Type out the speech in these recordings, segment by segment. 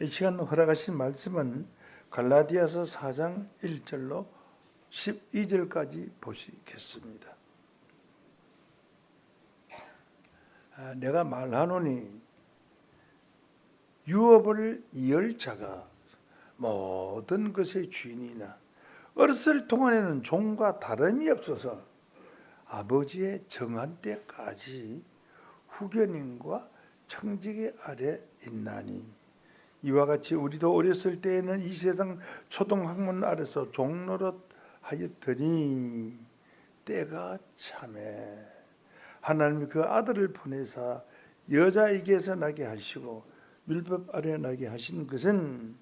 이 시간 허락하신 말씀은 갈라디아서 4장 1절로 12절까지 보시겠습니다. 내가 말하노니 유업을 이을 자가 모든 것의 주인이나 어렸을 동안에는 종과 다름이 없어서 아버지의 정한 때까지 후견인과 청지기 아래 있나니 이와 같이 우리도 어렸을 때에는 이 세상 초등학문 아래서 종노릇 하였더니 때가 참에 하나님이 그 아들을 보내사 여자에게서 나게 하시고 율법 아래 나게 하신 것은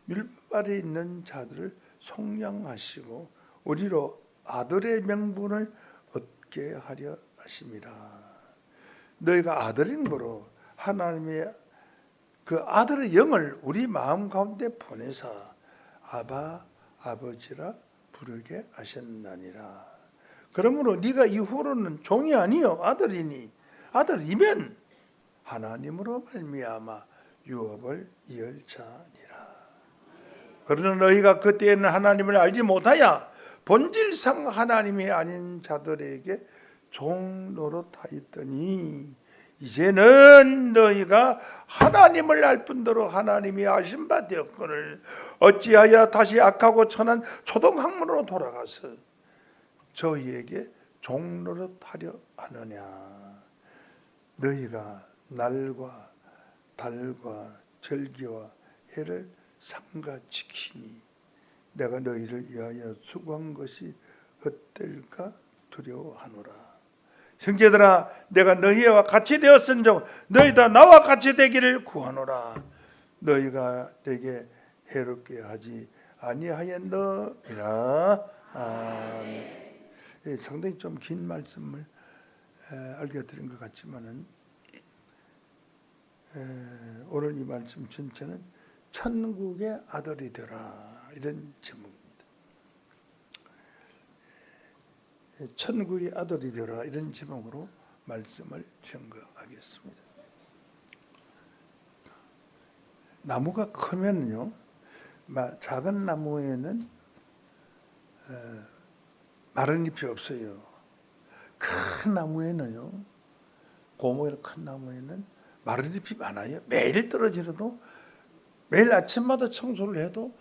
율법 아래 있는 자들을 속량하시고 우리로 아들의 명분을 얻게 하려 하심이라. 너희가 아들인 거로 하나님의 그 아들의 영을 우리 마음 가운데 보내사 아바 아버지라 부르게 하셨나니라. 그러므로 네가 이후로는 종이 아니요 아들이니 아들이면 하나님으로 말미암아 유업을 이을 자니라. 그러나 너희가 그때에는 하나님을 알지 못하여 본질상 하나님이 아닌 자들에게 종 노릇하였더니 이제는 너희가 하나님을 알 뿐더러 하나님이 아신 바 되었거늘 어찌하여 다시 악하고 천한 초등학문으로 돌아가서 저희에게 종 노릇하려 하느냐. 너희가 날과 달과 절기와 해를 삼가 지키니 내가 너희를 위하여 수고한 것이 헛될까 두려워하노라. 형제들아 내가 너희와 같이 되었은즉 너희도 나와 같이 되기를 구하노라. 너희가 내게 해롭게 하지 아니하였느니라. 아멘. 상당히 좀 긴 말씀을 알려드린 것 같지만은 오늘 이 말씀 전체는 천국의 아들이 되라 이런 제목입니다. 천국의 아들이 되라 이런 제목으로 말씀을 증거하겠습니다. 나무가 크면요, 작은 나무에는 마른 잎이 없어요. 큰 나무에는요, 고목이나 큰 나무에는 마른 잎이 많아요. 매일 떨어지려도 매일 아침마다 청소를 해도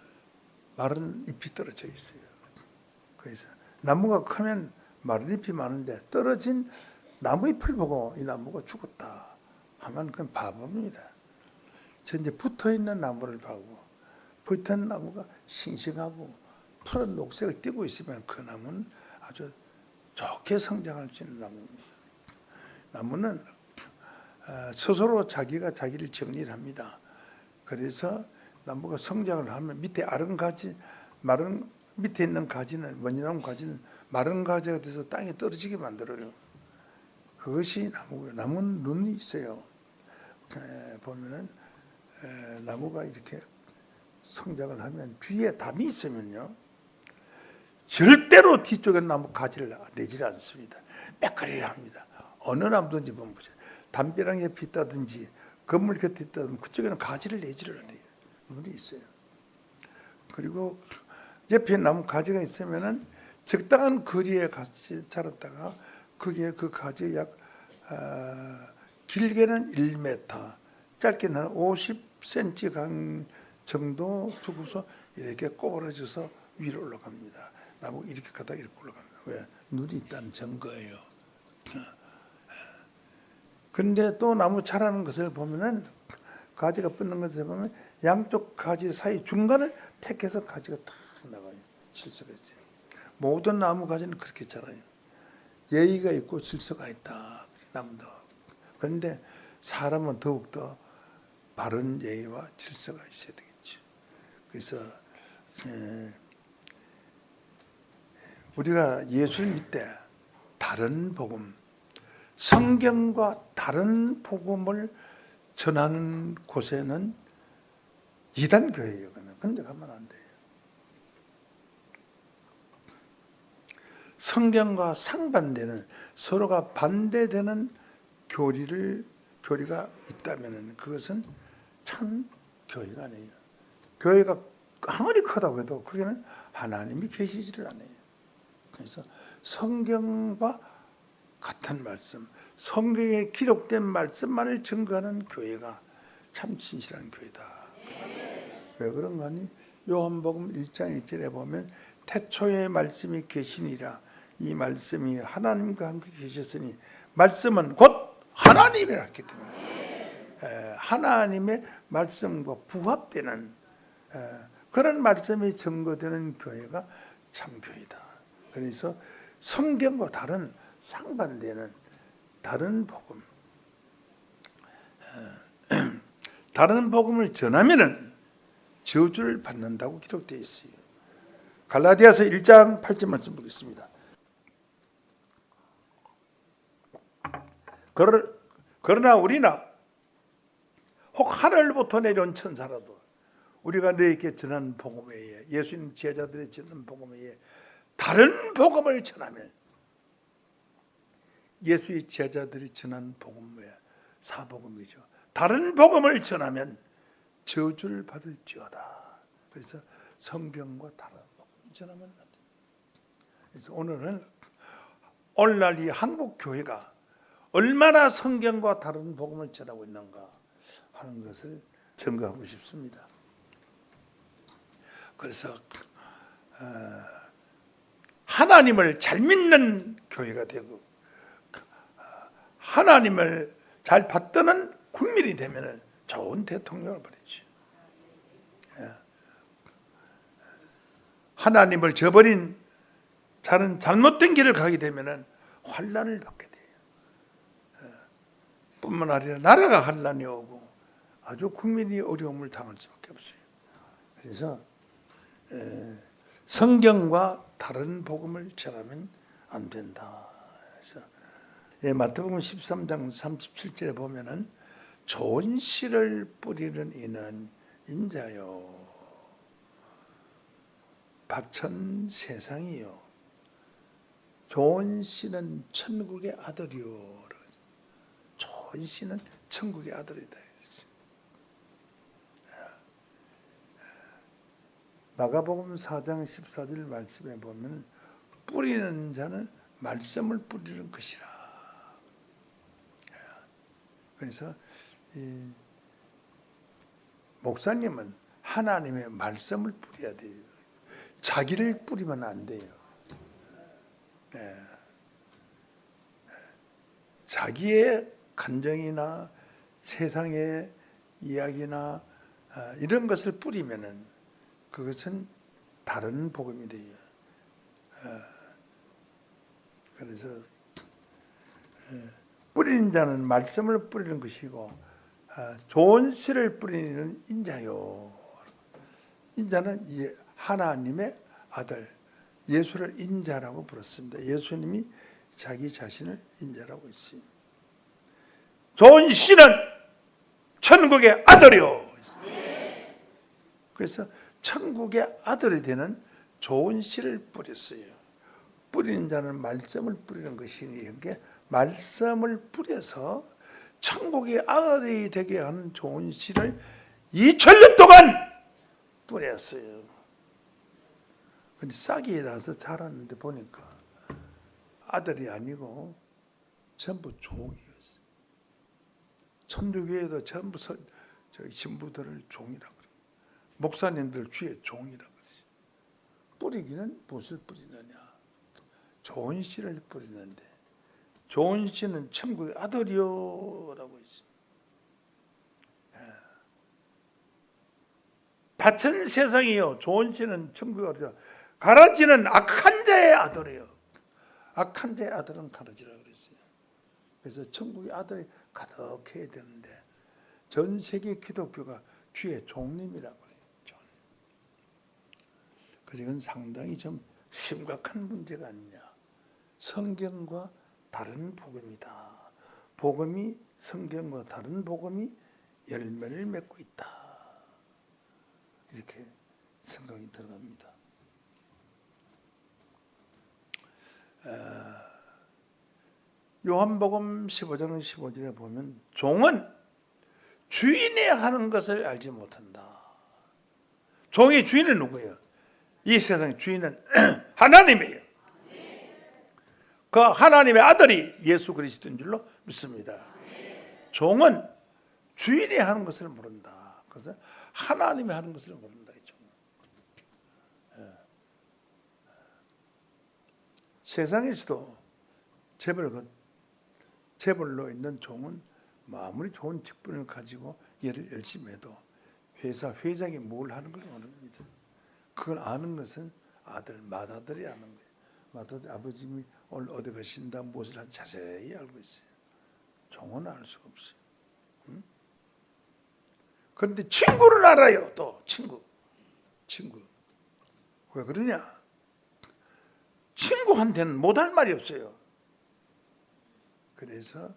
마른 잎이 떨어져 있어요. 그래서 나무가 크면 마른 잎이 많은데 떨어진 나무 잎을 보고 이 나무가 죽었다 하면 그건 바보입니다. 저 이제 붙어 있는 나무를 보고 붙어 있는 나무가 싱싱하고 푸른 녹색을 띠고 있으면 그 나무는 아주 좋게 성장할 수 있는 나무입니다. 나무는 스스로 자기가 자기를 정리를 합니다. 그래서 나무가 성장을 하면 밑에 아른 가지, 마른 밑에 있는 가지는 원이나무 가지는 마른 가지가 돼서 땅에 떨어지게 만들어요. 그것이 나무고요. 나무는 눈이 있어요. 보면은 나무가 이렇게 성장을 하면 뒤에 담이 있으면요, 절대로 뒤쪽에 나무 가지를 내지 않습니다. 빽가리를 합니다. 어느 나무든지 보면 담벼락에 빗다든지 건물 곁에 있다면 그쪽에는 가지를 내지를 않아요. 눈이 있어요. 그리고 옆에 나무 가지가 있으면은 적당한 거리에 같이 자랐다가 그게 그 가지 약 길게는 1m, 짧게는 한 50cm 간 정도 두고서 이렇게 꼬부러져서 위로 올라갑니다. 나무 이렇게 가다 이렇게 올라갑니다. 왜? 눈이 있다는 증거예요. 그런데 또 나무 자라는 것을 보면은 가지가 뻗는 것을 보면 양쪽 가지 사이 중간을 택해서 가지가 탁 나가요. 질서가 있어요. 모든 나무 가지는 그렇게 자라요. 예의가 있고 질서가 있다. 나무도. 그런데 사람은 더욱더 바른 예의와 질서가 있어야 되겠죠. 그래서 우리가 예수를 믿되 다른 복음, 성경과 다른 복음을 전하는 곳에는 이단 교회예요. 그런데 가면 안 돼요. 성경과 상반되는, 서로가 반대되는 교리가 있다면 그것은 참 교회가 아니에요. 교회가 아무리 크다고 해도 거기는 하나님이 계시지를 않아요. 그래서 성경과 같은 말씀, 성경에 기록된 말씀만을 증거하는 교회가 참 진실한 교회다. 왜 그런가 하니 요한복음 1장 1절에 보면 태초에 말씀이 계시니라. 이 말씀이 하나님과 함께 계셨으니 말씀은 곧 하나님이라 했기 때문에 하나님의 말씀과 부합되는 그런 말씀이 증거되는 교회가 참교회다. 그래서 성경과 다른 상반되는 다른 복음, 다른 복음을 전하면은 저주를 받는다고 기록되어 있어요. 갈라디아서 1장 8절 말씀 보겠습니다. 그러나 우리나 혹 하늘부터 내려온 천사라도 우리가 너에게 전하는 복음에 의해 예수님 제자들이 전하는 복음에 의해 다른 복음을 전하면 예수의 제자들이 전하는 복음에 사복음이죠. 다른 복음을 전하면 저주를 받을지어다. 그래서 성경과 다른 복음을 전하면 안 됩니다. 그래서 오늘날 이 한국 교회가 얼마나 성경과 다른 복음을 전하고 있는가 하는 것을 증거하고 싶습니다. 그래서 하나님을 잘 믿는 교회가 되고 하나님을 잘 받드는 국민이 되면 좋은 대통령을 버리지. 하나님을 저버린 다른 잘못된 길을 가게 되면 환난을 받게 돼요. 뿐만 아니라 나라가 환난이 오고 아주 국민이 어려움을 당할 수밖에 없어요. 그래서 성경과 다른 복음을 전하면 안 된다. 그래서 마태복음 13장 37절에 보면은 좋은 씨를 뿌리는 이는 인자요 밭은 세상이요 좋은 씨는 천국의 아들이요. 좋은 씨는 천국의 아들이다. 마가복음 4장 14절 말씀에 보면 뿌리는 자는 말씀을 뿌리는 것이라. 그래서 이 목사님은 하나님의 말씀을 뿌려야 돼요. 자기를 뿌리면 안 돼요. 자기의 감정이나 세상의 이야기나 이런 것을 뿌리면은 그것은 다른 복음이 돼요. 그래서 뿌리는 자는 말씀을 뿌리는 것이고 좋은 씨를 뿌리는 인자요. 인자는 하나님의 아들 예수를 인자라고 부르습니다. 예수님이 자기 자신을 인자라고 했어요. 좋은 씨는 천국의 아들이요. 그래서 천국의 아들이 되는 좋은 씨를 뿌렸어요. 뿌리는 자는 말씀을 뿌리는 것이니 이게 말씀을 뿌려서 천국의 아들이 되게 하는 좋은 씨를 2000년 동안 뿌렸어요. 근데 싹이 나서 자랐는데 보니까 아들이 아니고 전부 종이었어요. 천주교에도 전부 신부들을 종이라고 그래요. 목사님들 주의 종이라고 그래요. 뿌리기는 무엇을 뿌리느냐? 좋은 씨를 뿌리는데 좋은 씨는 천국의 아들이요 라고 했어요. 밭은 세상이요 좋은 씨는 천국의 아들이요. 가라지는 악한 자의 아들이요. 악한 자의 아들은 가라지라고 그랬어요. 그래서 천국의 아들이 가득해야 되는데 전 세계 기독교가 주의 종님이라고 그래요. 그래서 이건 상당히 좀 심각한 문제가 아니냐. 성경과 다른 복음이다. 복음이 성경과 다른 복음이 열매를 맺고 있다. 이렇게 생각이 들어갑니다. 요한복음 15장 15절에 보면 종은 주인이 하는 것을 알지 못한다. 종의 주인은 누구예요? 이 세상의 주인은 하나님이에요. 그 하나님의 아들이 예수 그리스도인 줄로 믿습니다. 종은 주인이 하는 것을 모른다. 그래서 하나님이 하는 것을 모른다. 세상에서도 재벌로 있는 종은 아무리 좋은 직분을 가지고 일을 열심히 해도 회사 회장이 뭘 하는 걸 모릅니다. 그걸 아는 것은 맏아들이 아는 거예요. 맏아들 아버님이 오늘 어디 가신다, 무엇을 하는지 자세히 알고 있어요. 종은 알 수가 없어요. 그런데 친구를 알아요. 또 친구. 왜 그러냐? 친구한테는 못할 말이 없어요. 그래서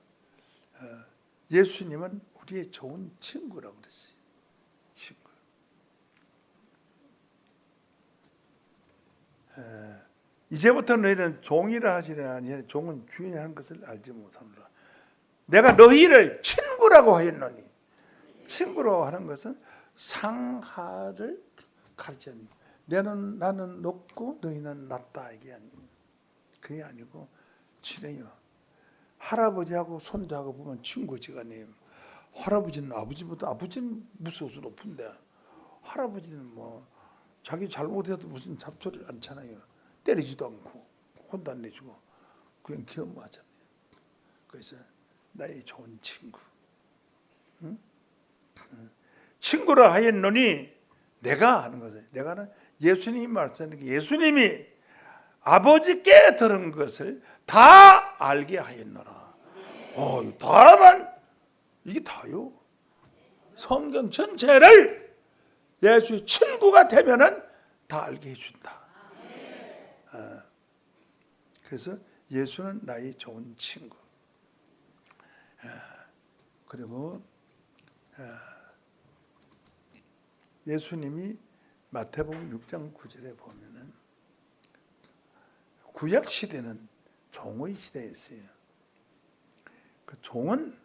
예수님은 우리의 좋은 친구라고 그랬어요. 친구. 이제부터 너희는 종이라 하시려 하니 종은 주인이 하는 것을 알지 못하노라. 내가 너희를 친구라고 하였노니, 친구라고 하는 것은 상하를 가르치는, 나는 높고 너희는 낮다, 이게 아니에요. 그게 아니고 친해요. 할아버지하고 손자하고 보면 친구지간이에요. 할아버지는 아버지는 무서워서 높은데, 할아버지는 뭐 자기 잘못해도 무슨 잡소리를 않잖아요. 때리지도 않고 혼도 안 내주고 그냥 겸허하잖아요. 그래서 나의 좋은 친구. 응? 친구라 하였노니, 내가 하는 것은, 내가는 예수님이 말씀하는 게, 예수님이 아버지께 들은 것을 다 알게 하였노라. 다만 이게 다요. 성경 전체를 예수의 친구가 되면은 다 알게 해준다. 그래서 예수는 나의 좋은 친구. 그리고 예수님이 마태복음 6장 9절에 보면은, 구약 시대는 종의 시대였어요. 그 종은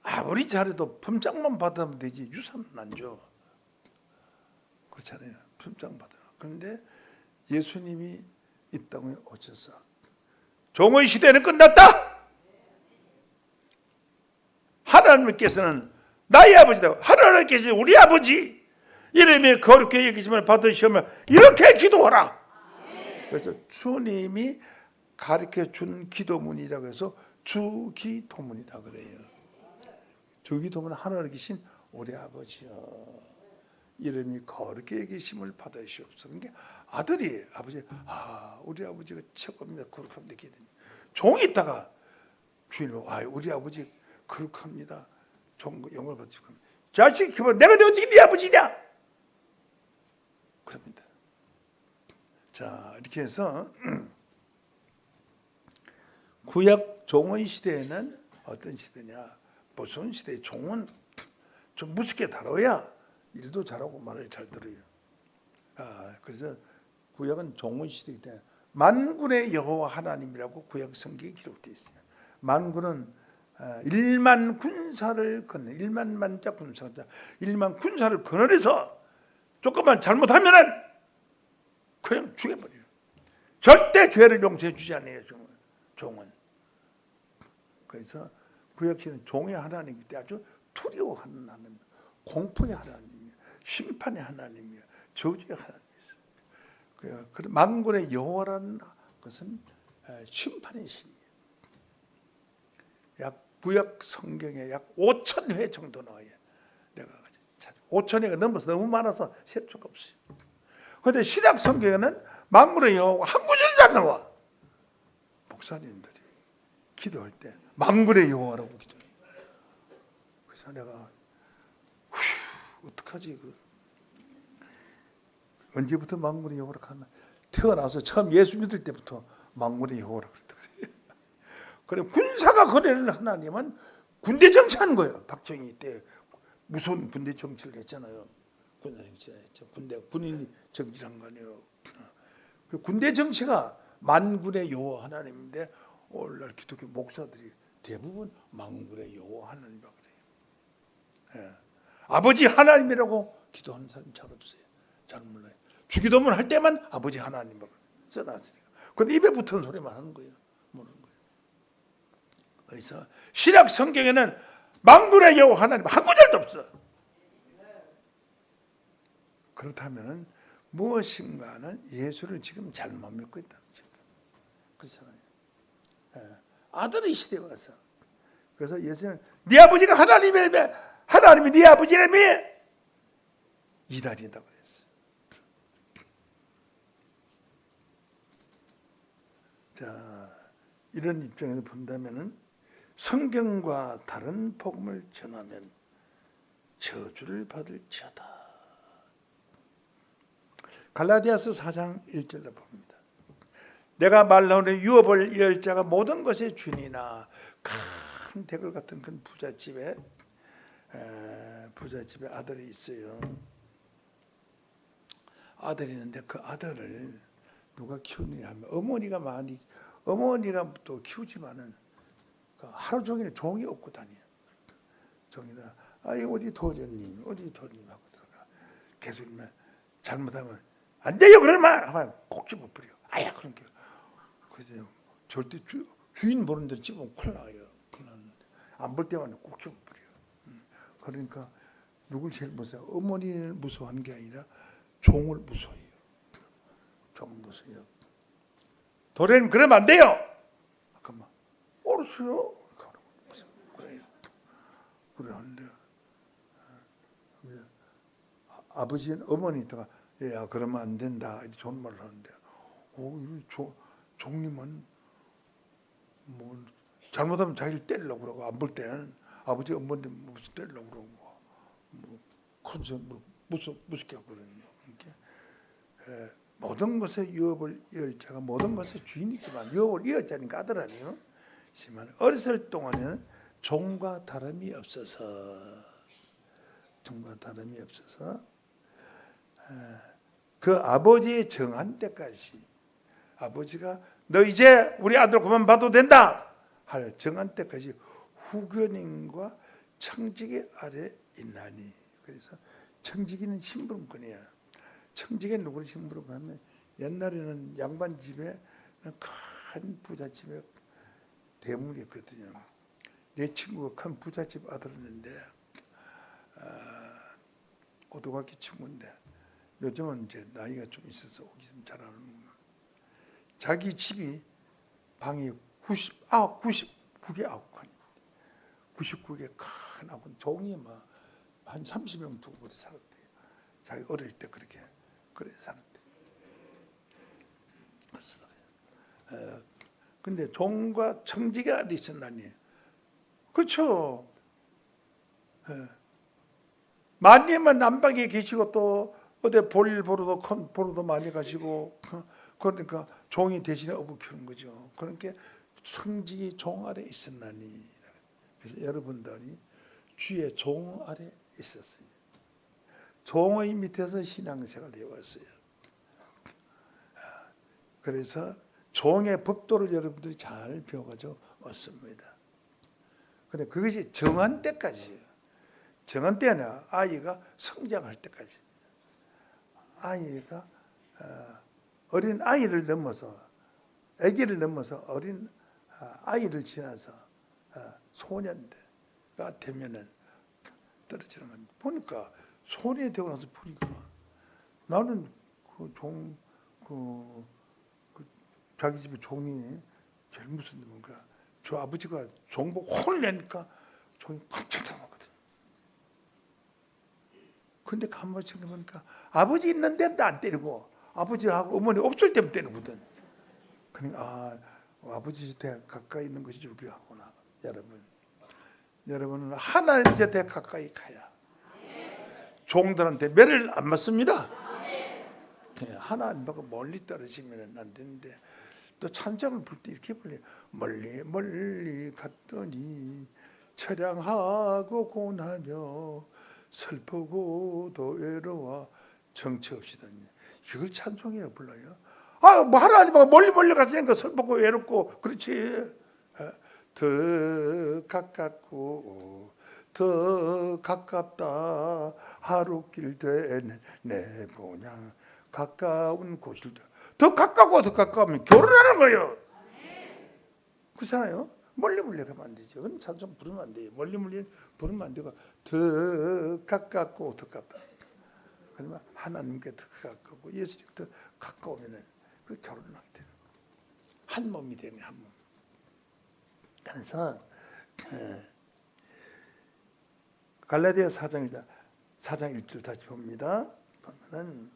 아무리 잘해도 품장만 받으면 되지 유산은 안 줘. 그렇잖아요. 품장 받아. 그런데 예수님이 이 땅에 오셔서 종의 시대는 끝났다. 하나님께서는 나의 아버지다. 하나님께서 우리 아버지 이름이 거룩히 여기심을 받으시면 이렇게 기도하라. 그래서 주님이 가르쳐 준 기도문이라고 해서 주기도문이라고 그래요. 주기도문은 하늘에 계신 우리 아버지여, 이름이 거룩히 여기심을 받으시옵소서. 그러니까 아들이 아버지, 우리 아버지가 최고입니다. 거룩합니다. 종이 있다가 주인을, 우리 아버지 거룩합니다. 영광을 받으실 겁니다. 자식, 내가 어떻게 네 아버지냐? 그럽니다. 자, 이렇게 해서 구약 종의 시대에는 어떤 시대냐? 무슨 시대에 종은 좀 무섭게 다뤄야 일도 잘하고 말을 잘 들어요. 그래서 구약은 종의 시대이기 때문에 만군의 여호와 하나님이라고 구약 성경에 기록되어 있어요. 만군은 1만 군사를 거느려, 1만 만자 군사자, 1만 군사를 거느려서 조금만 잘못하면은 그냥 죽여버려요. 절대 죄를 용서해 주지 않아요. 종은. 그래서 구약시는 종의 하나님이기 때문에 아주 두려워하는 하나님, 공포의 하나님이에요. 심판의 하나님이에요. 저주의 하나님이에요. 만군의 여호와라는 것은 심판의 신이에요. 구약 성경에 약 5,000회 정도 나와요. 내가 5,000회가 넘어서 너무 많아서 셀 수가 없어요. 그런데 신약 성경에는 만군의 여호와 한 구절이 안 나와. 목사님들이 기도할 때 만군의 여호와라고 기도해요. 그래서 내가 어떡하지? 언제부터 만군의 여호와라고 하나? 태어나서 처음 예수 믿을 때부터 만군의 여호와라고 그랬다 그래요. 그래, 군사가 거느리는 하나님은 군대 정치하는 거예요. 박정희 때 무서운 군대 정치를 했잖아요. 군인이 정치를 한 거 아니에요. 군대 정치가 만군의 여호와 하나님인데, 오늘날 기독교 목사들이 대부분 만군의 여호와 하나님이라고 그래요. 아버지 하나님이라고 기도하는 사람이 잘 없어요. 잘 몰라요. 주기도문 할 때만 아버지 하나님으로 써놨으니까. 그런데 입에 붙은 소리만 하는 거예요. 모르는 거예요. 그래서 신약 성경에는 만군의 여호와 하나님 한 구절도 없어. 그렇다면 무엇인가는 예수를 지금 잘못 믿고 있다는 거죠. 그렇잖아요. 아들의 시대에 와서. 그래서 예수는 네 아버지가 하나님이라며, 하나님이 네 아버지라며 이단이다 그랬어요. 자, 이런 입장에서 본다면은 성경과 다른 복음을 전하면 저주를 받을지어다. 갈라디아서 4장 1절로 봅니다. 내가 말하오니 유업을 이을 자가 모든 것의 주인이나 큰 대궐 같은 큰 부잣집에 아들이 있어요. 아들이 있는데 그 아들을 누가 키우느냐 하면 어머니가 또 키우지만은 하루 종일 종이 업고 다녀요. 종이다. 어디 도련님 하고 계속 잘못하면 안 돼요 그러면 하면 꼭 집어버려. 그러니까 그래서 절대 주인 보는 데 집으면 큰일 나요. 안 볼 때만 꼭 집어버려. 그러니까 누굴 제일 무서워? 어머니를 무서워하는 게 아니라 종을 무서워해요. 종 무서워요. 도련님 그러면 안 돼요. 잠깐만. 알았어요. 그래 하는데 아버지는 어머니가 야 그러면 안 된다 이렇게 좋은 말을 하는데 종님은 뭐 잘못하면 자기를 때리려고 그러고 안 볼 때는 아버지 어머니 무슨 때리려고 그러고 뭐 컨셉 무섭게 하거든요. 모든 것에 유업을 이을 자가 모든 것의 주인이지만 유업을 이을 자니까 아들 아니에요. 하지만 어렸을 동안에는 종과 다름이 없어서 그 아버지의 정한 때까지 아버지가 너 이제 우리 아들 그만 봐도 된다 할 정한 때까지 후견인과 청지기 아래 있나니. 그래서 청지기는 심부름꾼이야. 청지기는 누구를 심부름하면 옛날에는 양반 집에 큰 부잣집에 대물이었거든요. 내 친구가 큰 부잣집 아들이었는데 고등학교 친구인데 요즘은 이제 나이가 좀 있어서 오기 좀 잘하는 자기 집이 방이 99개 아홉칸 99개 큰 아홉 종이 한 30명 두고 살았대요. 자기 어릴 때 그래 살았대요. 근데 종과 청지기가 어디 있었나니? 그렇죠. 마님은 남방에 계시고 또 어디 볼일 보러도 큰 보러도 많이 가시고 그러니까 종이 대신에 어부 키우는 거죠. 그러니까 청지기 종 아래 있었나니. 그래서 여러분들이 주의 종 아래 있었어요. 종의 밑에서 신앙생활을 해왔어요. 그래서 종의 법도를 여러분들이 잘 배워가지고 왔습니다. 근데 그것이 정한 때까지예요. 정한 때는 아이가 성장할 때까지입니다. 아이가 어린 아이를 넘어서 아기를 넘어서 어린 아이를 지나서 소년가 되면은 떨어지는 겁니다. 보니까 소년이 되고 나서 보니까 나는 자기 집에 종이 제일 무슨 뭔가 저 아버지가 종 보고 혼을 내니까 종이 깜짝 놀랐거든. 근데 가만히 생각해보니까 아버지 있는 데는 안 때리고 아버지하고 어머니 없을 때만 때리거든. 그러니까 아버지 곁에 가까이 있는 것이 중요하구나. 여러분은 하나님 곁에 가까이 가야 종들한테 매를 안 맞습니다. 하나님하고 멀리 떨어지면 안 되는데 또 찬장을 불 때 이렇게 불려요. 멀리 멀리 갔더니 처량하고 고나며 슬프고도 외로워 정처 없이더니 이걸 찬송이라고 불러요. 뭐 하나님하고 멀리 갔으니까 슬프고 외롭고 그렇지. 더 가깝고 더 가깝다. 하루길 되는 내 본향 가까운 곳일 더 가깝고 더 가까우면 결혼하는 거예요. 그렇잖아요. 멀리 가면 안 되죠. 그건 찬송 부르면 안 돼요. 멀리 부르면 안 되고 더 가깝고 더 가깝다. 그러면 하나님께 더 가깝고 예수님께 더 가까우면은 그 결혼을 하게 돼요. 한 몸이 되네, 한 몸. 그래서 갈라디아 4장 1절 다시 봅니다. 보면은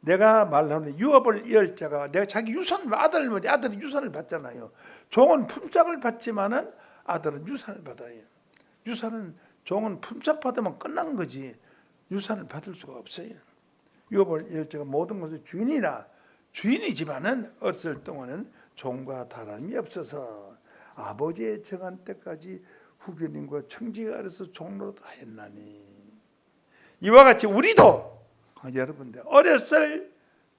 내가 말하는 유업을 이을 자가 내가 자기 유산 아들은 유산을 받잖아요. 종은 품삯을 받지만은 아들은 유산을 받아요. 종은 품삯 받으면 끝난 거지 유산을 받을 수가 없어요. 유업을 이을 자가 모든 것의 주인이지만은 어렸을 동안은 종과 다름이 없어서 아버지의 정한 때까지 후견인과 청지가 아래서 종로로 하였나니 이와 같이 우리도 여러분들 어렸을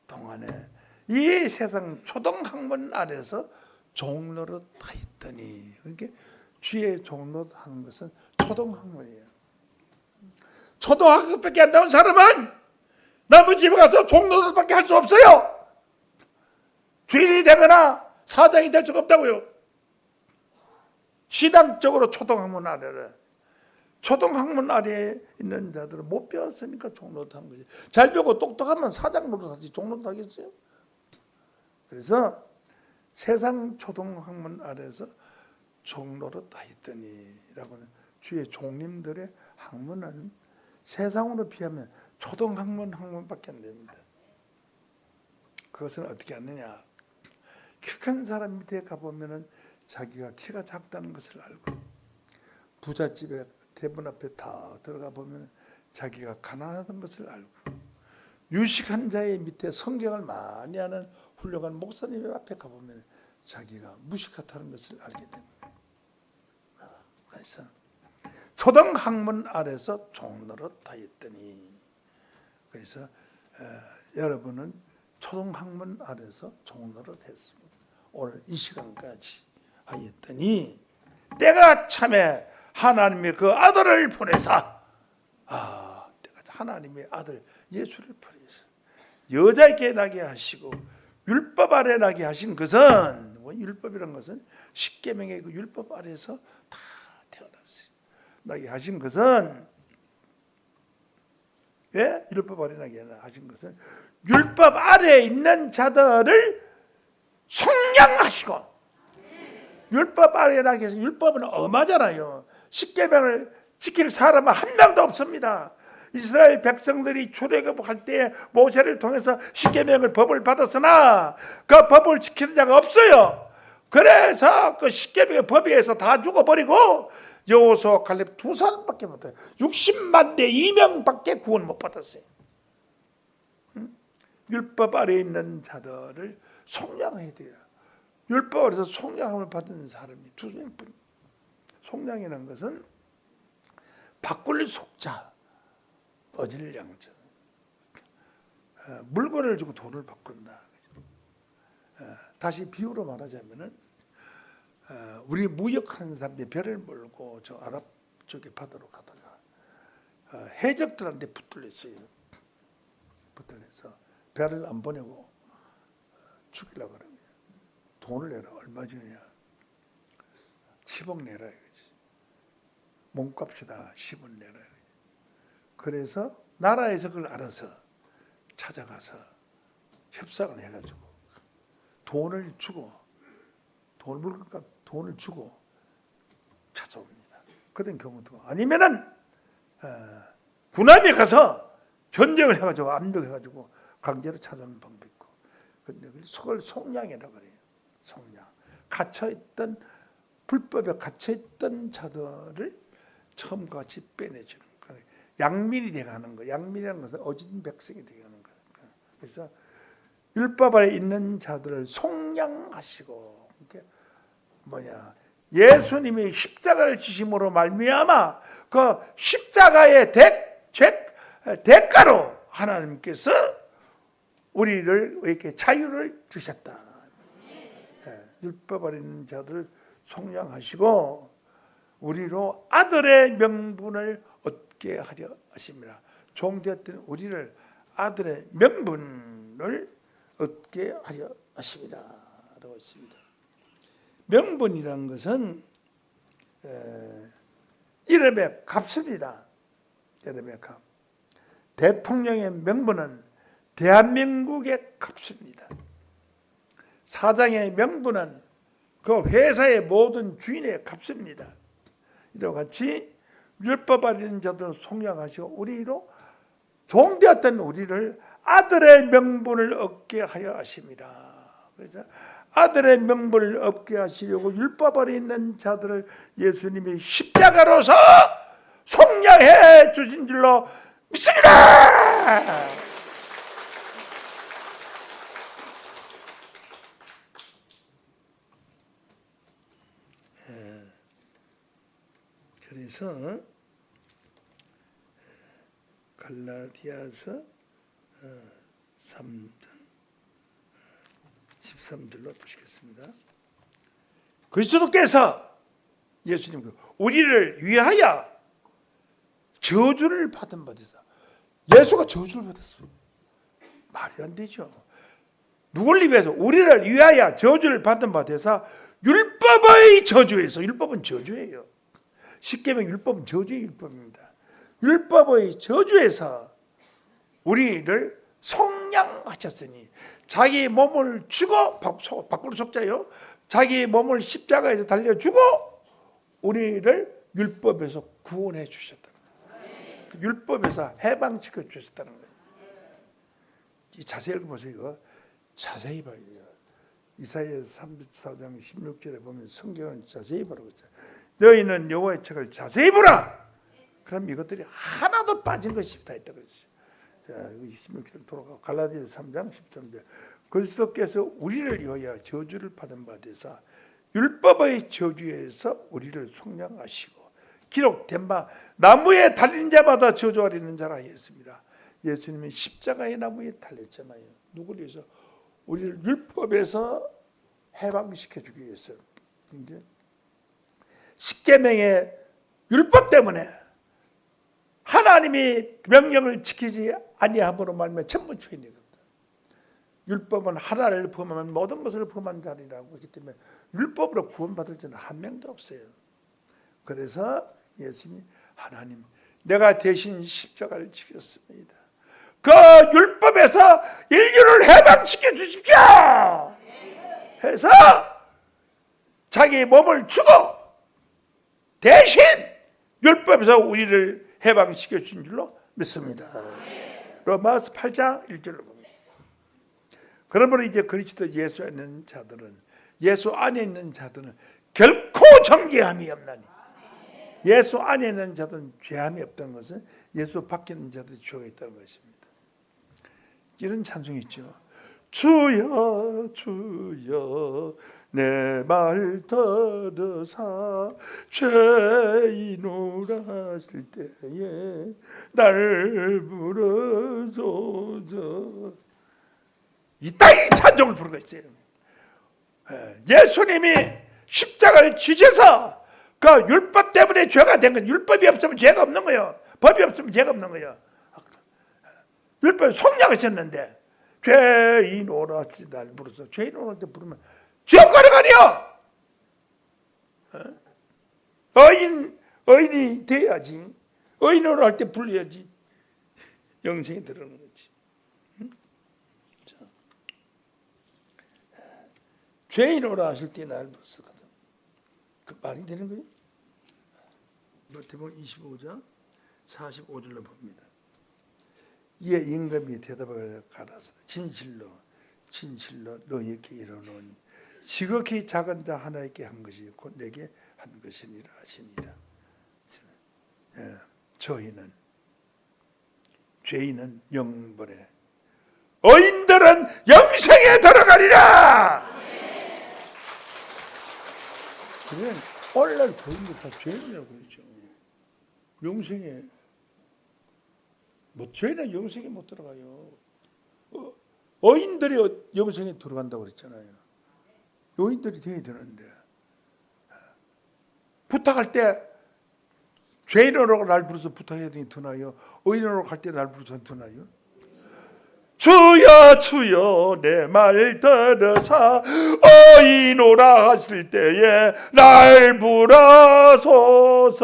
동안에 이 세상 초등학문 아래서 종로로 다 있더니 이게 주의 종로 하는 것은 초등학문이에요. 초등학교밖에 안 나온 사람은 남의 집에 가서 종로밖에 할 수 없어요. 주인이 되거나 사장이 될 수가 없다고요. 시당적으로 초등학문 아래에 있는 자들은 못 배웠으니까 종로도 하는 거지. 잘 배우고 똑똑하면 사장 노릇하지 종로도 하겠어요. 그래서 세상 초등학문 아래에서 종로로 다 있더니 라고는 주의 종님들의 학문은 세상으로 비하면 초등학문밖에 안 됩니다. 그것은 어떻게 하느냐. 키 큰 사람 밑에 가보면은 자기가 키가 작다는 것을 알고 부잣집에 대문 앞에 다 들어가 보면 자기가 가난하다는 것을 알고 유식한 자의 밑에 성경을 많이 하는 훌륭한 목사님 앞에 가보면 자기가 무식하다는 것을 알게 됩니다. 그래서 초등학문 아래서 종로로 다 있더니 그래서 여러분은 초등학문 아래서 종로로 됐습니다. 오늘 이 시간까지 하였더니 때가 참에 하나님의 그 아들을 보내사 때가 하나님의 아들 예수를 보내사 여자에게 나게 하시고 율법 아래 나게 하신 것은 율법이란 것은 십계명의 그 율법 아래에서 다 태어났어요. 나게 하신 것은 왜 율법 아래 나게 하신 것은 율법 아래에 있는 자들을 속량하시고 율법 아래에 나게 해서 율법은 엄하잖아요. 십계명을 지킬 사람은 한 명도 없습니다. 이스라엘 백성들이 출애굽할 때 모세를 통해서 십계명을 법을 받았으나 그 법을 지키는 자가 없어요. 그래서 그 십계명의 법에 의해서 다 죽어버리고 여호수아 갈렙 두 사람밖에 못해요. 60만 대 2명밖에 구원 못 받았어요. 율법 아래에 있는 자들을 속량해야 돼요. 율법 아래에서 속량함을 받은 사람이 두 명뿐. 속량이라는 것은 바꿀 속자, 어질 양자. 물건을 주고 돈을 바꾼다. 다시 비유로 말하자면은 우리 무역하는 사람들이 배를 몰고 저 아랍 쪽에 바다로 가다가 해적들한테 붙들렸어요. 붙들려서 배를 안 보내고 죽이려고 그러는 거예요. 돈을 내라. 얼마 주냐? 10억 내라 이거지. 몸값이다. 10원 내라. 그래서 나라에서 그걸 알아서 찾아가서 협상을 해가지고 돈을 주고 물건값 돈을 주고 찾아옵니다. 그런 경우도 아니면은 군함에 가서 전쟁을 해가지고 압력해가지고 강제로 찾아오는 방법이 있고, 근데 그걸 속량이라고 그래요. 속량. 갇혀있던 불법에 갇혀있던 자들을 처음과 같이 빼내주는 거예요. 양민이 되어가는 거예요. 양민이라는 것은 어진 백성이 되어가는 거예요. 그래서 율법 아래 있는 자들을 속량하시고, 이게 예수님이 십자가를 지심으로 말미암아 그 십자가의 대가로 하나님께서 우리를 이렇게 자유를 주셨다. 율법 아래 있는 자들을 속량하시고 우리로 아들의 명분을 얻게 하려 하십니다. 종되었던 우리를 아들의 명분을 얻게 하려 하십니다. 라고 했습니다. 명분이라는 것은 이름의 값입니다. 이름의 값. 대통령의 명분은 대한민국의 값입니다. 사장의 명분은 그 회사의 모든 주인의 값입니다. 이와 같이 율법 아닌 자들을 속량하시고 우리로 종되었던 우리를 아들의 명분을 얻게 하려 하십니다. 그래서 아들의 명분을 얻게 하시려고 율법 아래 있는 자들을 예수님이 십자가로서 속량해 주신 줄로 믿습니다. 그래서 갈라디아서 3장 13절로 보시겠습니다. 그리스도께서 예수님 우리를 위하여 저주를 받은 바되사. 예수가 저주를 받았어요. 말이 안 되죠. 누굴 위해서? 우리를 위하여 저주를 받은 바되사 율법의 저주에서. 율법은 저주예요. 십계명 율법은 저주의 율법입니다. 율법의 저주에서 우리를 속량하셨으니 자기 몸을 주고 밖으로 속자요. 자기 몸을 십자가에서 달려주고 우리를 율법에서 구원해 주셨다. 율법에서 해방시켜 주셨다는 거예요. 이 자세히 읽어보세요. 자세히 봐요. 이사야서 34장 16절에 보면 성경은 자세히 보라고 했잖아요. 너희는 여호와의 책을 자세히 보라. 그럼 이것들이 하나도 빠진 것이 다 있다고 했어요. 자, 16절 돌아가고 갈라디아서 3장 13절. 그리스도께서 우리를 위하여 저주를 받은 바 되사 율법의 저주에서 우리를 속량하시고 기록된 바 나무에 달린 자마다 저주하리는 자라 했습니다. 예수님은 십자가의 나무에 달렸잖아요. 누구를 위해서? 우리를 율법에서 해방시켜 주기 위해서. 근데 십계명의 율법 때문에 하나님이 명령을 지키지 아니함으로 말미암아 전부 죄인이거든. 율법은 하나를 범하면 모든 것을 범한 자리라고 했기 때문에 율법으로 구원받을 자는 한 명도 없어요. 그래서 예수님이 하나님 내가 대신 십자가를 지켰습니다. 그 율법에서 인류를 해방시켜 주십시오. 해서 자기 몸을 주고 대신 율법에서 우리를 해방시켜 주신 줄로 믿습니다. 로마서 8장 1절로 봅니다. 그러므로 이제 그리스도 예수 안에 있는 자들은 예수 안에 있는 자들은 결코 정죄함이 없나니 예수 안에 있는 자들은 죄함이 없다는 것은 예수 밖에 있는 자들이 죄가 있다는 것입니다. 이런 찬송이 있죠. 주여 주여 내 말 들으사 죄인으로 하실 때에 날 부르소서. 이따위 찬송을 부르고 있어요. 예수님이 십자가를 지셔서 그 율법 때문에 죄가 된 건 율법이 없으면 죄가 없는 거예요. 법이 없으면 죄가 없는 거예요. 율법이 속량하셨는데 죄인으로 하실 때 날 부르소서. 죄인으로 할 때 부르면 지옥 가는 거 아니야. 의인이 돼야지. 의인으로 할 때 불려야지. 영생이 들어오는 거지. 자. 죄인으로 하실 때 날 부르소거든. 그 말이 되는 거예요? 마태복음 25장 45절로 봅니다. 이에 임금이 대답하여 가라사대 진실로 너희에게 이르노니 지극히 작은 자 하나에게 한 것이 곧 내게 한 것이니라 하시니라. 죄인은 영벌에 의인들은 영생에 들어가리라. 그래 오늘날 거인들 다 죄인이라고 그러죠. 영생에 죄인은 영생에 못 들어가요. 의인들이 영생에 들어간다고 그랬잖아요. 의인들이 되어야 되는데 부탁할 때 죄인으로 날 부르서 부탁해야 되니 드나요? 의인으로 갈 때 날 부르서 드나요? 주여 주여 내 말 들으사 의인오라 하실 때에 날 부르소서.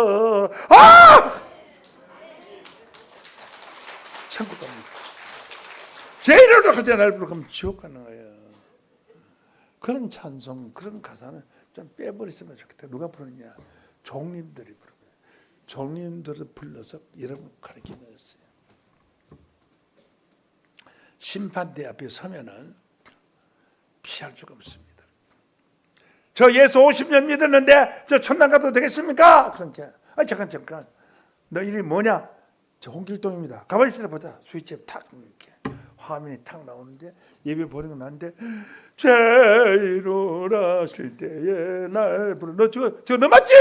천국 갑니다. 죄인으로 갈 때 날 부르면 그럼 지옥 가는 거예요. 그런 찬송, 그런 가사는 좀 빼버렸으면 좋겠다. 누가 부르느냐? 종님들이 부르고, 종님들을 불러서 여러분 가르치면서요. 심판대 앞에 서면은 피할 수가 없습니다. 저 예수 50년 믿었는데 저 천당 가도 되겠습니까? 그러니까 잠깐 너 이름이 뭐냐? 저 홍길동입니다. 가만히 있으라 보자. 스위치에 탁 이렇게 화면이 탁 나오는데 예배 버리고 난데 죄인으로 하실 때에 날 부르. 너 너 맞지?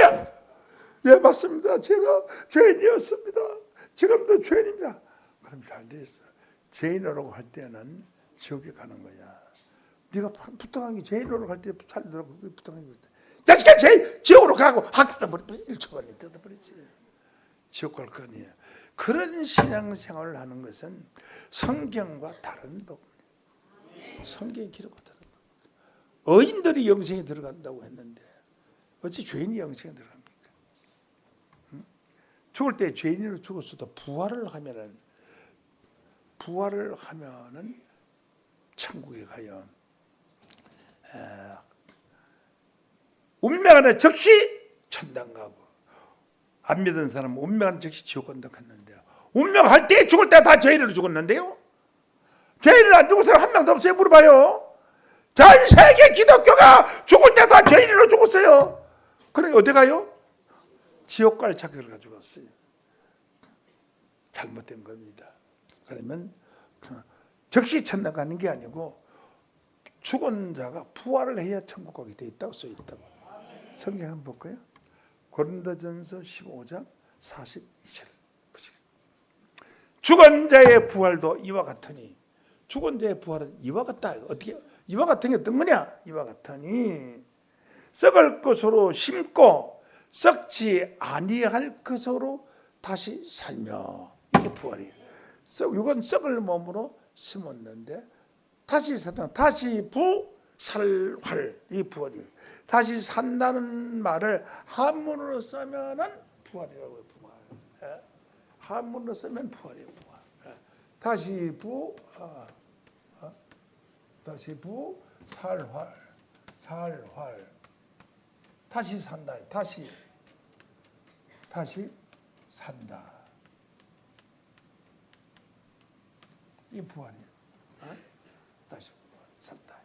예 맞습니다. 제가 죄인이었습니다. 지금도 죄인입니다. 그럼 잘 됐어. 죄인으로 할 때는 지옥에 가는 거야. 네가 부탁한 게 죄인으로 갈 때 살더라고. 그게 부탁한 게 자식아 지옥으로 가고 확 뜯어버리지. 1초 만에 뜯어버리지. 지옥 갈 거 아니에요. 그런 신앙생활을 하는 것은 성경과 다른 법. 성경의 기록과 다른 법. 의인들이 영생에 들어간다고 했는데 어찌 죄인이 영생에 들어갑니까? 죽을 때 죄인으로 죽었어도 부활을 하면은 천국에 가요. 운명하는 즉시 천당 가고, 안 믿은 사람은 운명하는 즉시 지옥 간다 했는데요. 운명할 때 죽을 때 다 죄인으로 죽었는데요. 죄인으로 안 죽은 사람 한 명도 없어요. 물어봐요. 전 세계 기독교가 죽을 때 다 죄인으로 죽었어요. 그러니까 어디 가요? 지옥 갈 자격을 가지고 왔어요. 잘못된 겁니다. 그러면 즉시 천당 가는 게 아니고 죽은 자가 부활을 해야 천국 가게 돼 있다고 써 있다고. 성경 한번 볼까요? 고린도전서 15장 42절. 죽은 자의 부활도 이와 같으니. 죽은 자의 부활은 이와 같다. 어떻게 이와 같은 게 어떤 거냐? 이와 같으니 썩을 것으로 심고 썩지 아니할 것으로 다시 살며. 이게 부활이에요. 이건 썩을 몸으로 심었는데 다시 산다. 다시 부살활. 이 부활이에요. 다시 산다는 말을 한문으로 쓰면은 부활이라고 해요. 부활. 한문으로 쓰면 부활이에요. 부활. 다시 부살활. 살활. 다시 산다. 다시 산다. 이 부활이에요. 다시 산다.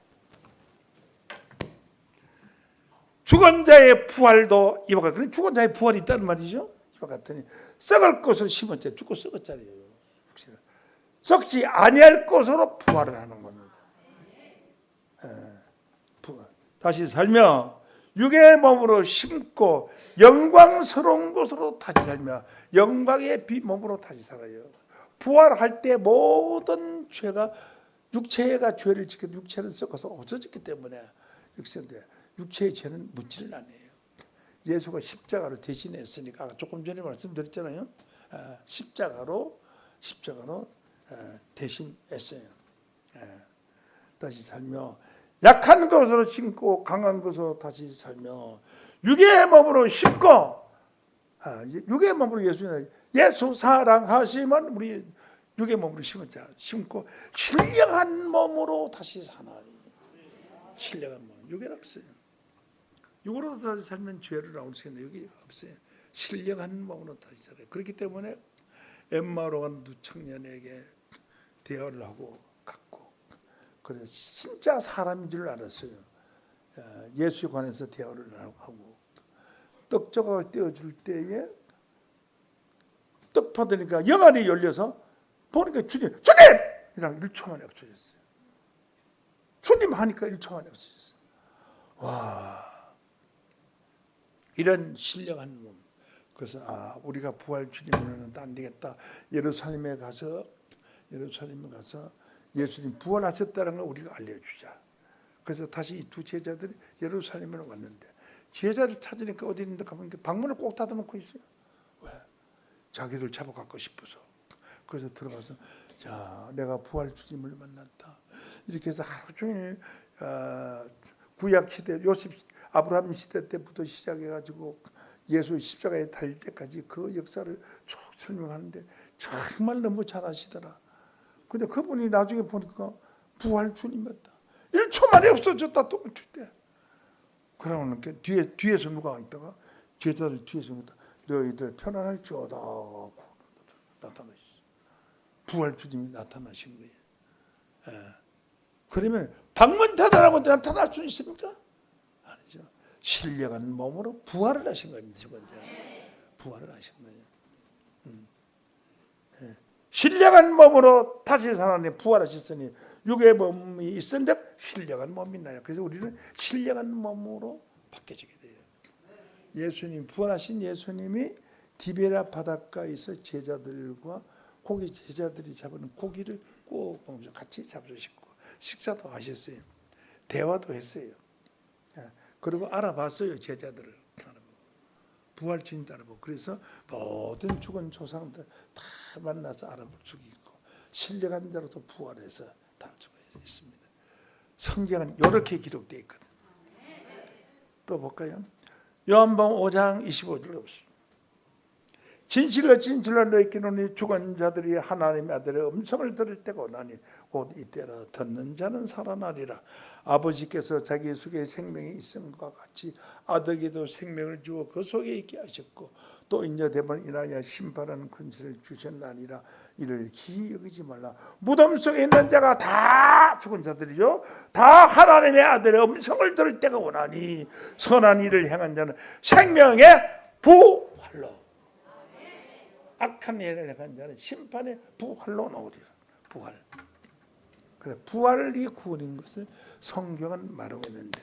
죽은 자의 부활도 이와 같으니. 죽은 자의 부활이 있다는 말이죠. 이와 같으니 썩을 것을 심었죠. 죽고 썩었잖아요. 썩지 아니할 것으로 부활을 하는 겁니다. 다시 살며 육의 몸으로 심고 영광스러운 것으로 다시 살며 영광의 몸으로 다시 살아요. 부활할 때 모든 죄가, 육체가 죄를 지켜 육체는 썩어서 없어졌기 때문에 육체의 죄는 묻지를 않아요. 예수가 십자가로 대신했으니까 조금 전에 말씀드렸잖아요. 십자가로 대신했어요. 다시 살며 약한 것으로 심고 강한 것으로 다시 살며 육의 몸으로 심고, 육의 몸으로 예수 사랑하시면 우리 육의 몸으로 심고 신령한 몸으로 다시 사나니. 신령한 몸. 육에 없어요. 육으로 다시 살면 죄를 나올 수 있는데 여기 없어요. 신령한 몸으로 다시 살아요. 그렇기 때문에 엠마오로 간 두 청년에게 대화를 하고 갔고, 그래서 진짜 사람인 줄 알았어요. 예수에 관해서 대화를 하고, 떡 조각을 떼어줄 때에 떡 받으니까 영안이 열려서 보니까 주님 이랑 1초 만에 없어졌어요. 주님 하니까 1초 만에 없어졌어요. 와, 이런 신령한 몸. 그래서 우리가 부활 주님으로는 안 되겠다. 예루살렘에 가서 예수님 부활하셨다는 걸 우리가 알려주자. 그래서 다시 이 두 제자들이 예루살렘으로 왔는데, 제자를 찾으니까 어디 있는데 가보니까 방문을 꼭 닫아놓고 있어요. 왜? 자기를 잡아갖고 싶어서. 그래서 들어가서 자, 내가 부활 주님을 만났다. 이렇게 해서 하루 종일 구약 시대 요셉 아브라함 시대 때부터 시작해가지고 예수 십자가에 달릴 때까지 그 역사를 쭉 설명하는데 정말 너무 잘하시더라. 근데 그분이 나중에 보니까 부활 주님이었다. 1초 만에 없어졌다. 또 때. 그러면 뒤에서 누가 있다가 제자들 뒤에서 너희들 편안할지어다 나타나셨어. 부활 주님이 나타나신 거예요. 그러면 방문타다라고 나타날 수 있습니까? 아니죠. 신령한 몸으로 부활을 하신 겁니다. 부활을 하신 거예요. 신령한 몸으로 다시 살아내 부활하셨으니 육의 몸이 있었는데 신령한 몸이 나요. 그래서 우리는 신령한 몸으로 바뀌어지게 돼요. 예수님 부활하신 예수님이 디베라 바닷가에서 제자들과 제자들이 잡은 고기를 꼭 먹으면서 같이 잡수시고 식사도 하셨어요. 대화도 했어요. 그리고 알아봤어요. 제자들을 부활주님 알아보고. 그래서 모든 죽은 조상들 다 만나서 알아볼 수 있고 신령한 자로서 부활해서 다 알 수가 있습니다. 성경은 이렇게 기록되어 있거든요. 또 볼까요? 요한복음 5장 25절 보십시오. 진실로 진실로 너희에게 이르노니 죽은 자들이 하나님의 아들의 음성을 들을 때가 오나니 곧 이때라. 듣는 자는 살아나리라. 아버지께서 자기 속에 생명이 있음과 같이 아들에게도 생명을 주어 그 속에 있게 하셨고 또 인자됨을 인하여 심판하는 권세를 주셨나니라. 이를 기이 여기지 말라. 무덤 속에 있는 자가 다 죽은 자들이죠. 다 하나님의 아들의 음성을 들을 때가 오나니 선한 일을 행한 자는 생명의 부활로, 악한 일을 행한 자는 심판의 부활로 나오리라. 부활. 그래서 부활이 구원인 것을 성경은 말하고 있는데,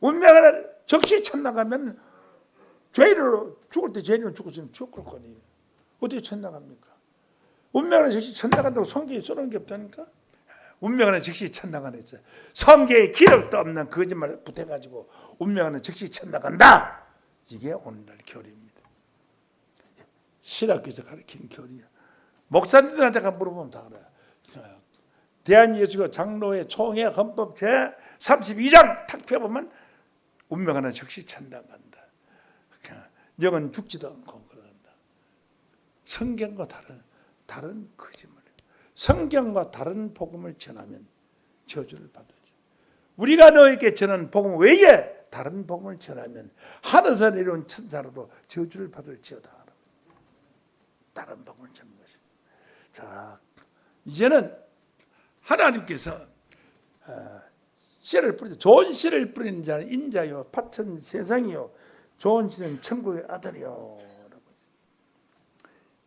운명은 적시 천나가면 죄인으로 죽을 때 죄인으로 죽었으면 죽을 거니 어떻게 천나갑니까? 운명은 적시 천나간다고 성경에 써놓은 게 없다니까. 운명은 적시 천나간다 했어요. 성경에 기록도 없는 거짓말 붙여가지고 운명은 적시 천나간다. 이게 오늘날 교리입니다. 신학교에서 가르치는 교리야. 목사님들한테 물어보면 다 알아요. 대한예수교 장로회 총회 헌법 제 32장 탁 펴보면 운명하는 즉시 천당간다. 영은 죽지도 않고 그런다. 성경과 다른 거짓말이에요. 성경과 다른 복음을 전하면 저주를 받으죠. 우리가 너에게 전한 복음 외에 다른 복음을 전하면 하늘에서 내려온 천사로도 저주를 받을지어다. 다른 복음을 전하는 것입니다. 자, 이제는 하나님께서 씨를 뿌리죠. 좋은 씨를 뿌리는 자는 인자요, 밭은 세상이요, 좋은 씨는 천국의 아들이요.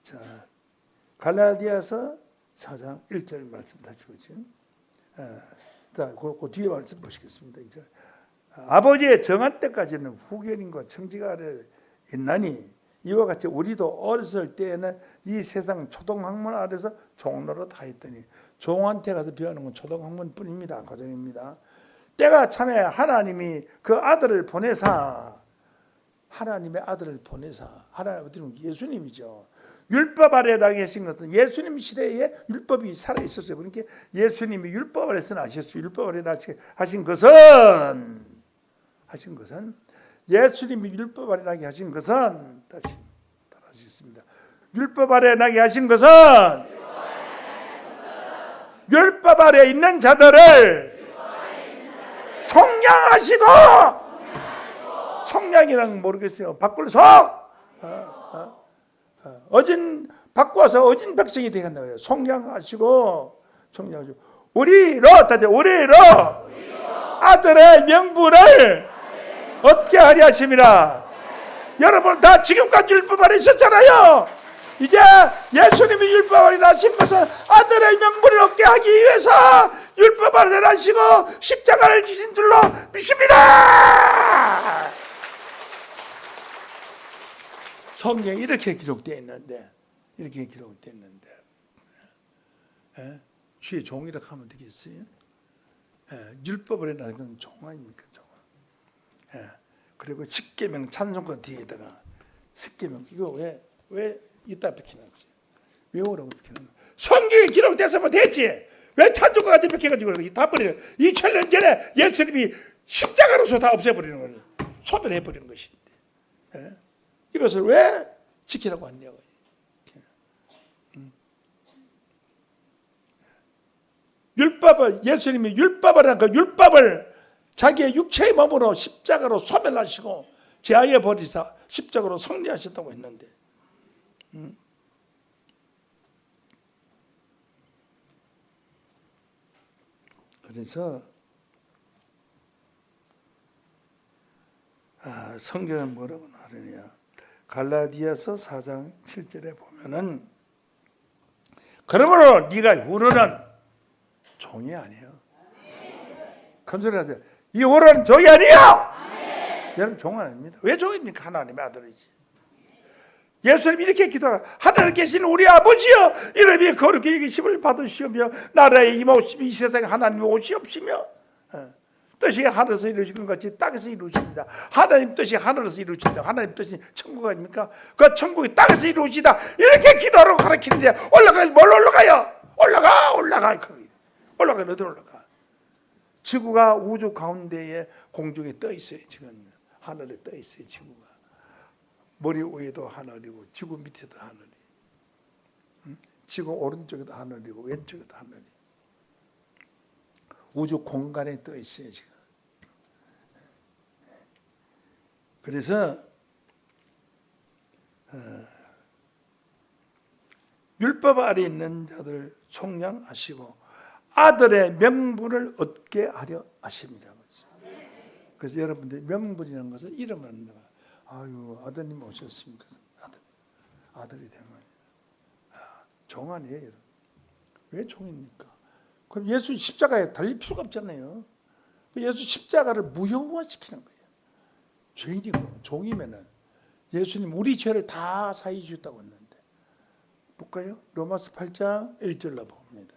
자, 갈라디아서 4장 1절 말씀 다시 보죠. 자, 그 뒤에 말씀 보시겠습니다. 이제 아버지의 정한 때까지는 후견인과 청지가 아래 있나니 이와 같이 우리도 어렸을 때에는 이 세상 초등학문 아래서 종로로 다 있더니 종한테 가서 배우는 건 초등학문뿐입니다. 과정입니다. 때가 참에 하나님이 그 아들을 보내사, 하나님의 아들을 보내사, 하나님 예수님이죠. 율법 아래 나게 하신 것은 예수님 시대에 율법이 살아 있었어요. 그러니까 예수님이 율법 아래서 나셨어요. 율법 아래 나게 하신 것은 예수님이 율법 아래 나게 하신 것은 다시 따라하시겠습니다. 율법 아래 나게 하신 것은 율법 아래 있는 자들을 속량하시고, 속량이란 모르겠어요. 바꿀 속 어진 바꿔서 어진 백성이 되겠나 거예요. 속량하시고 우리로 아들의 명분을 얻게 하려 하심이라. 여러분 다 지금까지 율법 아래 있었잖아요. 이제 예수님이 율법 아래 나신 것은 아들의 명분을 얻게 하기 위해서 율법 아래 나시고 십자가를 지신 줄로 믿습니다. 성경에 이렇게 기록되어 있는데, 주의 종이라고 하면 되겠어요? 율법 아래 나신 건 종 아닙니까? 종. 그리고 십계명 찬송가 뒤에다가 십계명, 이거 왜 이따 베껴놨어요. 왜 오라고 베껴놨나? 성경에 기록됐으면 됐지. 왜 찬송가까지 베껴가지고 다 버리는? 2000년 전에 예수님이 십자가로서 다 없애버리는 걸 소멸해버리는 것인데, 예? 이것을 왜 지키라고 하냐고. 율법을, 예수님이 율법을 그 율법을 자기의 육체의 몸으로 십자가로 소멸하시고 제하에 버리사 십자가로 승리하셨다고 했는데, 그래서 성경은 뭐라고 하느냐, 갈라디아서 4장 7절에 보면은, 그러므로 네가 후로는 종이 아니에요. 큰 소리 하세요. 이 후로는 종이 아니에요. 여러분 종 아닙니다. 왜 종입니까? 하나님의 아들이지. 예수님 이렇게 기도하라. 하늘에 계신 우리 아버지여, 이름이 거룩히 여기심을 받으시오며 나라의 임하오심이 이 세상에 하나님의 옷이 없으며 뜻이 하늘에서 이루어진 것 같이 땅에서 이루어집니다. 하나님 뜻이 하늘에서 이루어진다. 하나님 뜻이 천국 아닙니까? 그 천국이 땅에서 이루어지다. 이렇게 기도하라고 가르치는데, 올라가야지. 뭘 올라가요? 올라가. 올라가요. 어디 올라가? 지구가 우주 가운데에 공중에 떠 있어요. 지금 하늘에 떠 있어요. 지구가 머리 위에도 하늘이고 지구 밑에도 하늘이, 지구 오른쪽에도 하늘이고 왼쪽에도 하늘이, 우주 공간에 떠 있어요. 지금. 그래서 율법 아래 있는 자들 속량하시고 아들의 명분을 얻게 하려 하십니다. 그래서 여러분들 명분이라는 것은 이름을 하는 거예요. 아유, 아드님 오셨습니까? 아들이 되는 거예요. 종 아니에요, 여러분. 왜 종입니까? 그럼 예수 십자가에 달릴 필요가 없잖아요. 예수 십자가를 무효화시키는 거예요. 죄인이고 종이면은 예수님 우리 죄를 다 사해 주셨다고 했는데, 볼까요? 로마서 8장 1절로 봅니다.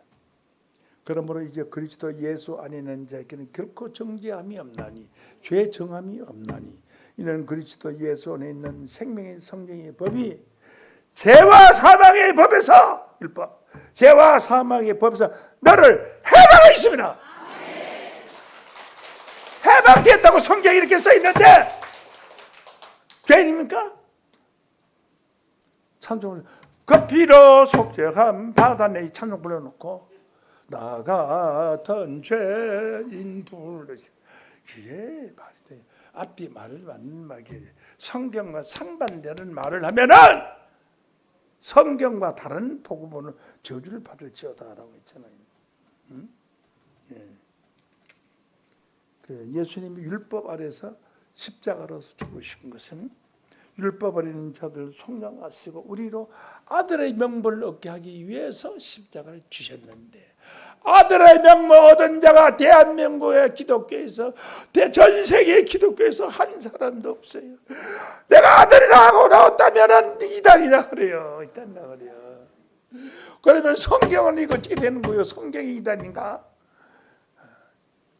그러므로 이제 그리스도 예수 안에 있는 자에게는 결코 정죄함이 없나니, 죄 정함이 없나니, 이는 그리스도 예수 안에 있는 생명의 성령의 법이 죄와 사망의 법에서, 율법, 죄와 사망의 법에서 너를 해방하였습니다. 해방됐다고 성경에 이렇게 써 있는데 죄인입니까? 찬송을 그 피로 속죄함 받아내 찬송 불러놓고 나 같은 죄인 불러시, 그게 말이 돼요. 앞뒤 말을 맞는 말이에요. 성경과 상반되는 말을 하면은 성경과 다른 복음은 저주를 받을지어다라고 했잖아요. 응? 예. 예수님이 율법 아래서 십자가로 죽으신 것은 율법 아래 있는 자들 속량하시고 우리로 아들의 명분을 얻게 하기 위해서 십자가를 주셨는데, 아들의 명분 얻은 자가 대한민국의 기독교에서, 전 세계의 기독교에서 한 사람도 없어요. 내가 아들이라 하고 나왔다면 이단이라 그래요. 이단이라 그래요. 그러면 성경은 이거 어떻게 되는 거예요? 성경이 이단인가?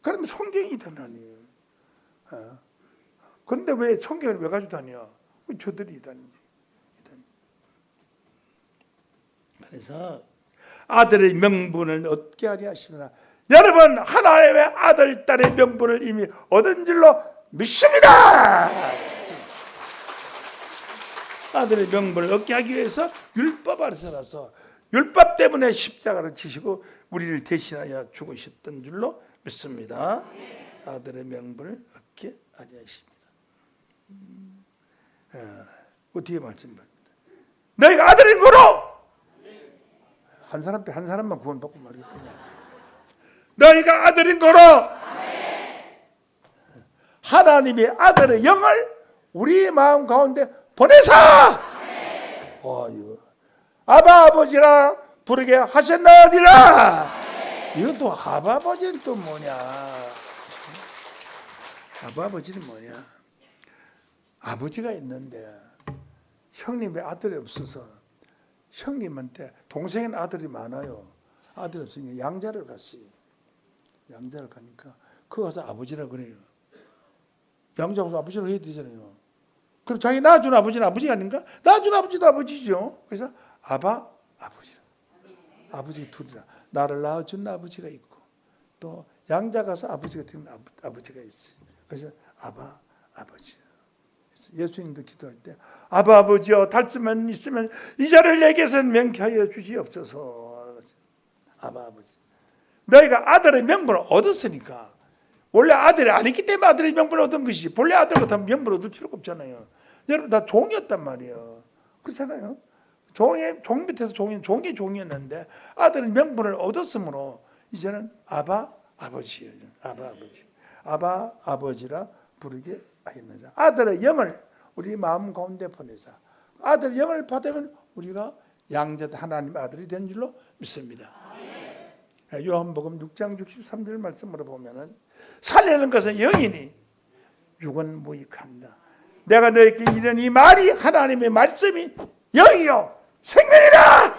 그러면 성경이 이단 아니에요. 그런데 왜 성경을 왜 가지고 다녀? 저들이 이단이지. 이단. 그래서 아들의 명분을 얻게 하려 하시구나. 여러분, 하나님의 아들, 딸의 명분을 이미 얻은 줄로 믿습니다. 아들의 명분을 얻게 하기 위해서 율법 아래서라서 율법 때문에 십자가를 지시고 우리를 대신하여 죽으셨던 줄로 믿습니다. 아들의 명분을 얻게 하려 하십니다. 그 뒤에 말씀입니다. 너희가 아들인 거로, 한 사람만 구원받고 말이겠구나. 너희가 아들인 거로, 하나님이 아들의 영을 우리 마음 가운데 보내사, 이거 아바 아버지라 부르게 하셨나니라. 이건 또 아바 아버지는 또 뭐냐? 아바 아버지는 뭐냐? 아버지가 있는데 형님의 아들이 없어서 형님한테, 동생은 아들이 많아요. 아들이 없으니까 양자를 갔어요. 양자를 가니까 그 가서 아버지라 그래요. 양자가 아버지라고 해야 되잖아요. 그럼 자기 낳아준 아버지는 아버지가 아닌가? 낳아준 아버지도 아버지죠. 그래서 아바, 아버지라. 아버지 둘이라. 나를 낳아준 아버지가 있고 또 양자 가서 아버지가 된 아버지가 있어요. 그래서 아바, 아버지. 예수님도 기도할 때 아바 아버지여 달수만 있으면 이 자를 내게서 명케하여 주시옵소서. 아바 아버지. 너희가 아들의 명분을 얻었으니까 원래 아들이 아니기 때문에 아들의 명분을 얻은 것이지 본래 아들 같으면 명분을 얻을 필요가 없잖아요. 여러분 다 종이었단 말이에요. 그렇잖아요. 종 밑에서 종이었는데 아들은 명분을 얻었으므로 이제는 아바 아버지예요. 아바 아버지. 아바 아버지라 부르게 하였느니라. 아들의 영을 우리 마음 가운데 보내사 아들의 영을 받으면 우리가 양자 하나님 아들이 된 줄로 믿습니다. 요한복음 6장 63절 말씀으로 보면은 살리는 것은 영이니 육은 무익합니다. 내가 너에게 이르는 이 말이 하나님의 말씀이 영이요 생명이라.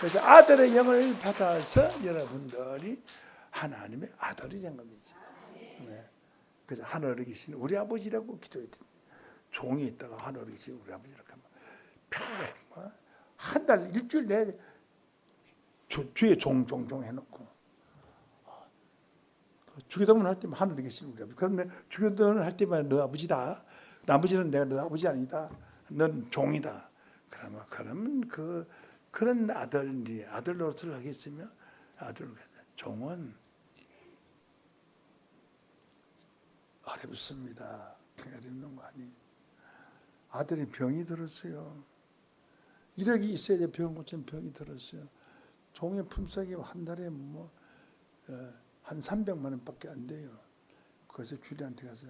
그래서 아들의 영을 받아서 여러분들이 하나님의 아들이 된 겁니다. 그래서 하늘에 계신 우리 아버지라고 기도해야 됩니다. 종이 있다가 하늘에 계신 우리 아버지라고 하면 한 달 일주일 내에 주에 종종 해놓고 주기도문 할 때만 하늘에 계신 우리 아버지. 그러면 주기도문 할 때만 너 아버지다. 너 아버지는 내가 너 아버지 아니다. 넌 종이다. 그러면 그런 아들 노릇을 하겠으며 종은 어렵습니다. 어렵는 거 아니. 아들이 병이 들었어요. 1억이 있어야 병 고치는 병이 들었어요. 종의 품삯이 한 달에 한 300만 원밖에 안 돼요. 그래서 주리한테 가서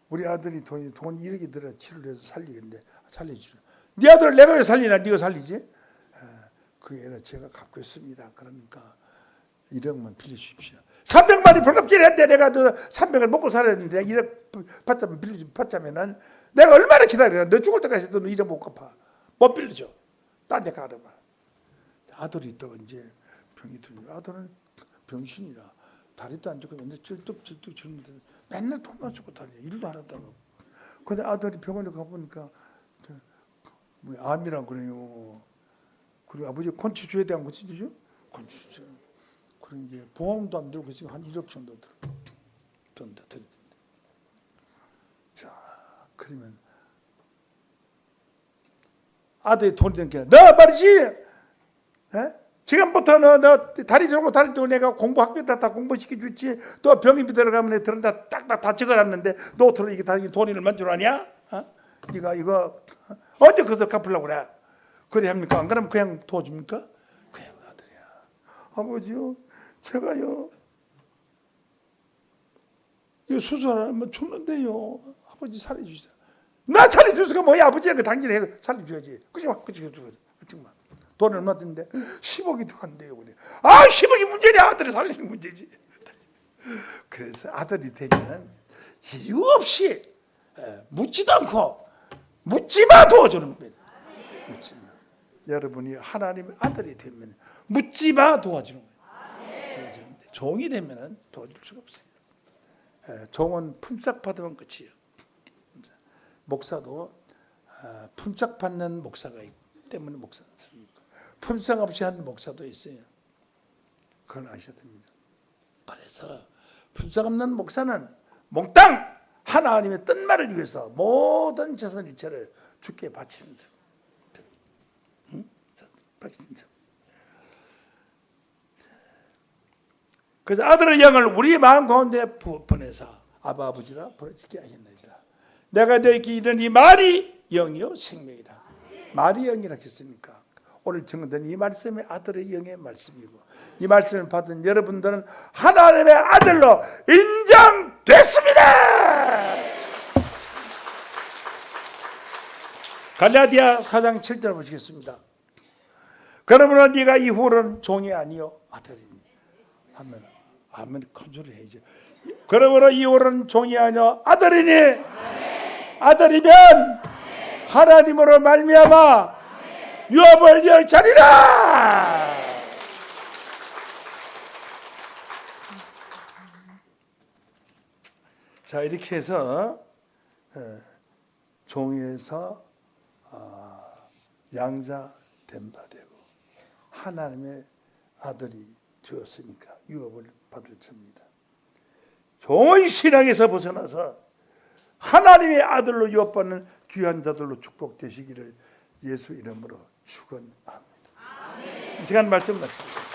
우리 아들이 돈 1억이 들어 치료를 해서 살리겠는데 살려주죠. 네 아들을 내가 왜 살리나? 네가 살리지? 그 애는 제가 갖고 있습니다. 그러니까 1억만 빌려주십시오. 300만이 벌금질했는데 내가 너 300을 먹고 살아야 되는데 1억 받자면은 내가 얼마나 기다려. 너 죽을 때까지 너 1억 못 갚아. 못 빌려줘. 딴 데 가려봐. 아들이 있다가 이제 병이 들면 아들은 병신이라 다리도 안 좋고 맨날 쩔뚝쩔뚝 젊은데 맨날 돈만 주고 다녀. 일도 안 한다고. 근데 아들이 병원에 가보니까 암이라고 그래요. 그리고 아버지 콘치 줘야 돼, 안 콘치 주죠? 콘치 줘. 그리고 이제 보험도 안 들고 지금 한 1억 정도 들어. 자, 그러면 아들이 돈이 되니까 너 말이지. 지금부터 너 다리 저고 다리 저고 내가 학교 다 공부시켜 주지. 또 병원비 들어가면 내 들은다 딱딱 다 적어놨는데 너 들어 이게 다 돈이 얼마 줄 아냐? 네가 이거 언제 그것을 갚으려고 그래? 그래 합니까? 안 그러면 그냥 도와줍니까? 그냥 아들이야. 아버지요, 제가요 이 수술하면 죽는데요. 아버지 살려주세요. 나 살려주세요. 뭐야? 아버지랑 당신이 해 살려줘야지. 그치 정말. 돈 얼마 든데 10억이 들어간대요. 그래. 10억이 문제냐? 아들이 살리는 문제지. 그래서 아들이 되면은 이유 없이 묻지도 않고 묻지마 도와주는 겁니다. 묻지마. 여러분이 하나님의 아들이 되면 묻지마 도와주는 거예요. 종이 되면은 도와줄 수가 없어요. 종은 품삯 받으면 끝이에요. 목사도 품삯 받는 목사가 있기 때문에 목사가 있습니다. 품삯 없이 하는 목사도 있어요. 그걸 아셔야 됩니다. 그래서 품삯 없는 목사는 몽땅 하나님의 뜻말을 위해서 모든 재산 일체를 주께 바치는 사람. 바치는 사람. 그래서 아들의 영을 우리 마음 가운데 보내서 아바 아버지라 부르짖게 하겠나이다. 내가 너에게 이른 이 말이 영이요 생명이라. 말이 영이라 했으니까 오늘 증거된 이 말씀이 아들의 영의 말씀이고 이 말씀을 받은 여러분들은 하나님의 아들로 인정됐습니다. 갈라디아 4장 7절 보시겠습니다. 그러므로 네가 이후로는 종이 아니요 아들이니 하면 아멘 큰 소리 해야죠. 그러므로 이후로는 종이 아니요 아들이니 아들이면 하나님으로 말미암아 유업을 열 자리라. 자 이렇게 해서 종에서 양자 된 바 되고 하나님의 아들이 되었으니까 유업을 받을 겁니다. 종의 신앙에서 벗어나서 하나님의 아들로 유업받는 귀한 자들로 축복되시기를 예수 이름으로 축원합니다. 이 시간 말씀 마칩니다.